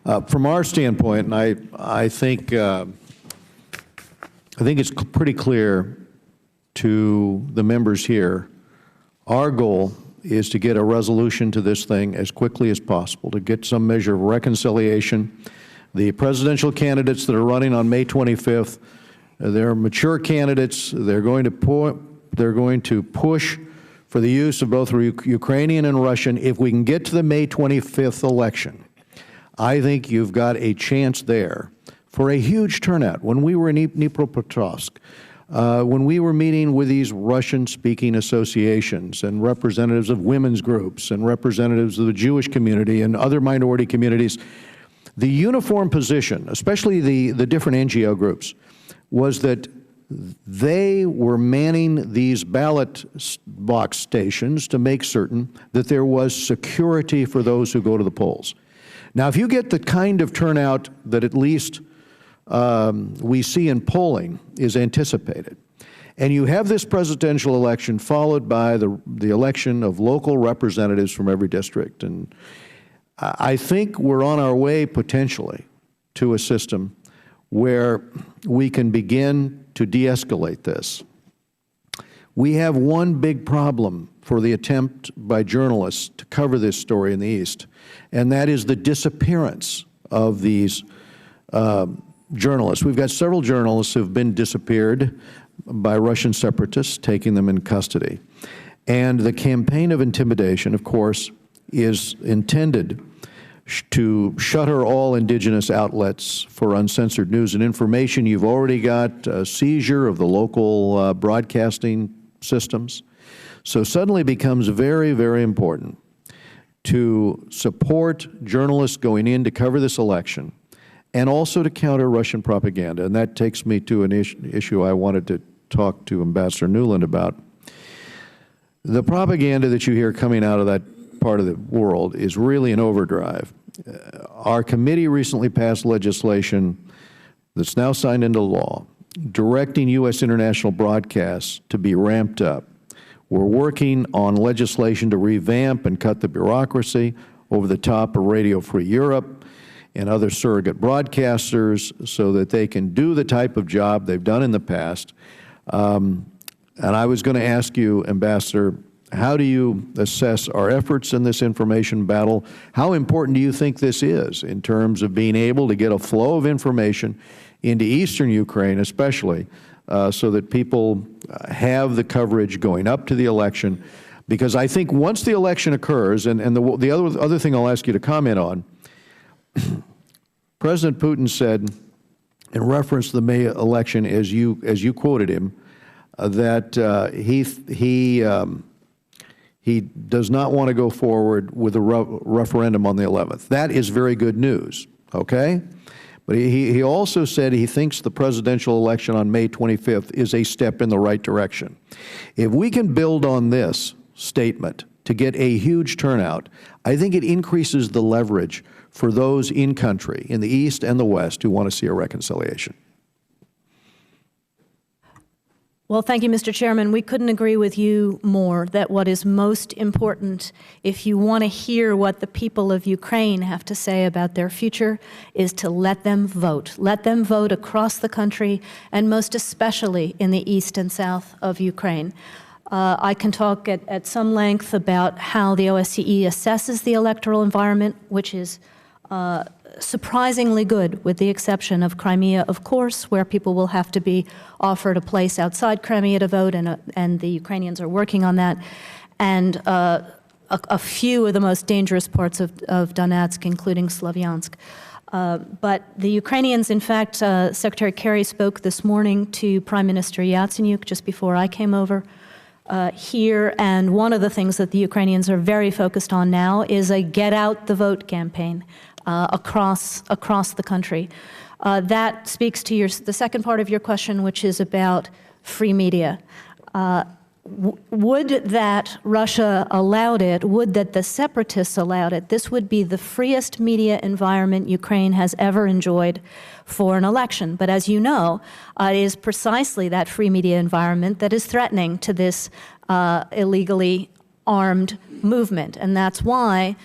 From our standpoint, and I think it's pretty clear to the members here, our goal is to get a resolution to this thing as quickly as possible, to get some measure of reconciliation. The presidential candidates that are running on May 25th, they're mature candidates. They're going to push for the use of both Ukrainian and Russian. If we can get to the May 25th election, I think you've got a chance there for a huge turnout. When we were in Dnipropetrovsk, when we were meeting with these Russian-speaking associations and representatives of women's groups and representatives of the Jewish community and other minority communities, the uniform position, especially the different NGO groups, was that they were manning these ballot box stations to make certain that there was security for those who go to the polls. Now, if you get the kind of turnout that at least we see in polling is anticipated, and you have this presidential election followed by the election of local representatives from every district, and I think we're on our way potentially to a system where we can begin to de-escalate this. We have one big problem for the attempt by journalists to cover this story in the East, and that is the disappearance of these journalists. We've got several journalists who have been disappeared by Russian separatists, taking them in custody. And the campaign of intimidation, of course, is intended to shutter all indigenous outlets for uncensored news and information. You've already got a seizure of the local broadcasting systems. So suddenly it becomes very, very important to support journalists going in to cover this election and also to counter Russian propaganda. And that takes me to an issue I wanted to talk to Ambassador Nuland about. The propaganda that you hear coming out of that part of the world is really an overdrive. Our committee recently passed legislation that's now signed into law directing U.S. international broadcasts to be ramped up. We're working on legislation to revamp and cut the bureaucracy over the top of Radio Free Europe and other surrogate broadcasters so that they can do the type of job they've done in the past. And I was going to ask you, Ambassador, how do you assess our efforts in this information battle? How important do you think this is in terms of being able to get a flow of information into eastern Ukraine especially, so that people have the coverage going up to the election? Because I think once the election occurs, and the other thing I'll ask you to comment on, President Putin said, in reference to the May election, as you quoted him, that he does not want to go forward with a referendum on the 11th. That is very good news, okay? But he also said he thinks the presidential election on May 25th is a step in the right direction. If we can build on this statement to get a huge turnout, I think it increases the leverage for those in country, in the East and the West, who want to see a reconciliation. Well, thank you, Mr. Chairman. We couldn't agree with you more that what is most important, if you want to hear what the people of Ukraine have to say about their future, is to let them vote. Let them vote across the country, and most especially in the east and south of Ukraine. I can talk at some length about how the OSCE assesses the electoral environment, which is surprisingly good, with the exception of Crimea, of course, where people will have to be offered a place outside Crimea to vote, and the Ukrainians are working on that, and a few of the most dangerous parts of Donetsk, including Slavyansk. But the Ukrainians, in fact, Secretary Kerry spoke this morning to Prime Minister Yatsenyuk just before I came over here, and one of the things that the Ukrainians are very focused on now is a get out the vote campaign across the country. That speaks to the second part of your question, which is about free media. Would that Russia allowed it, would that the separatists allowed it, this would be the freest media environment Ukraine has ever enjoyed for an election. But as you know, it is precisely that free media environment that is threatening to this illegally armed movement. And that's why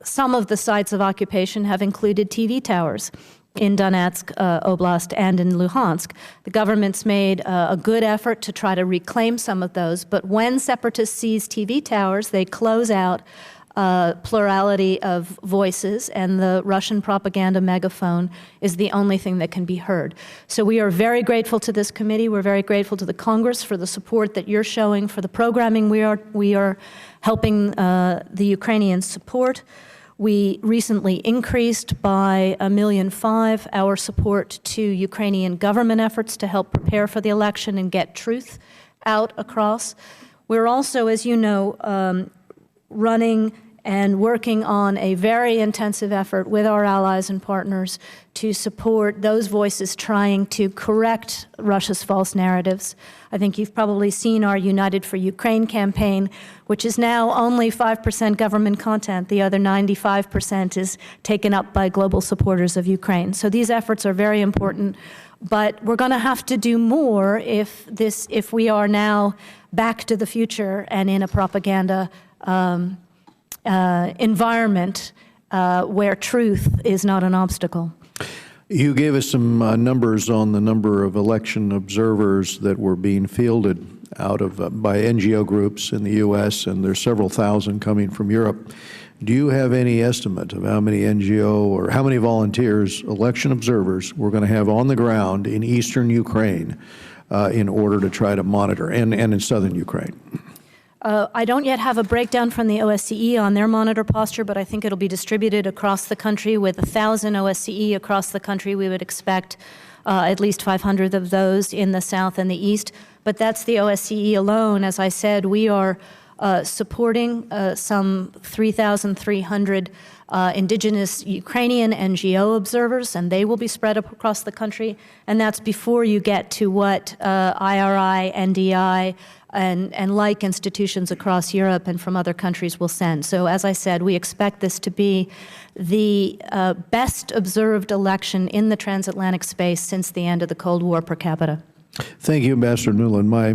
some of the sites of occupation have included TV towers in Donetsk Oblast and in Luhansk. The government's made a good effort to try to reclaim some of those, but when separatists seize TV towers, they close out plurality of voices, and the Russian propaganda megaphone is the only thing that can be heard. So we are very grateful to this committee. We're very grateful to the Congress for the support that you're showing for the programming we are helping the Ukrainians support. We recently increased by $1.5 million our support to Ukrainian government efforts to help prepare for the election and get truth out across. We're also, as you know, running and working on a very intensive effort with our allies and partners to support those voices trying to correct Russia's false narratives. I think you've probably seen our United for Ukraine campaign, which is now only 5% government content. The other 95% is taken up by global supporters of Ukraine. So these efforts are very important, but we're going to have to do more if we are now back to the future and in a propaganda environment where truth is not an obstacle. You gave us some numbers on the number of election observers that were being fielded out of by NGO groups in the U.S., and there's several thousand coming from Europe. Do you have any estimate of how many NGO or how many volunteers, election observers, we're going to have on the ground in eastern Ukraine in order to try to monitor, and in southern Ukraine? I don't yet have a breakdown from the OSCE on their monitor posture, but I think it'll be distributed across the country. With 1,000 OSCE across the country, we would expect at least 500 of those in the south and the east. But that's the OSCE alone. As I said, we are supporting some 3,300 indigenous Ukrainian NGO observers, and they will be spread across the country. And that's before you get to what IRI, NDI, and like institutions across Europe and from other countries will send. So as I said, we expect this to be the best observed election in the transatlantic space since the end of the Cold War per capita. Thank you, Ambassador Nuland.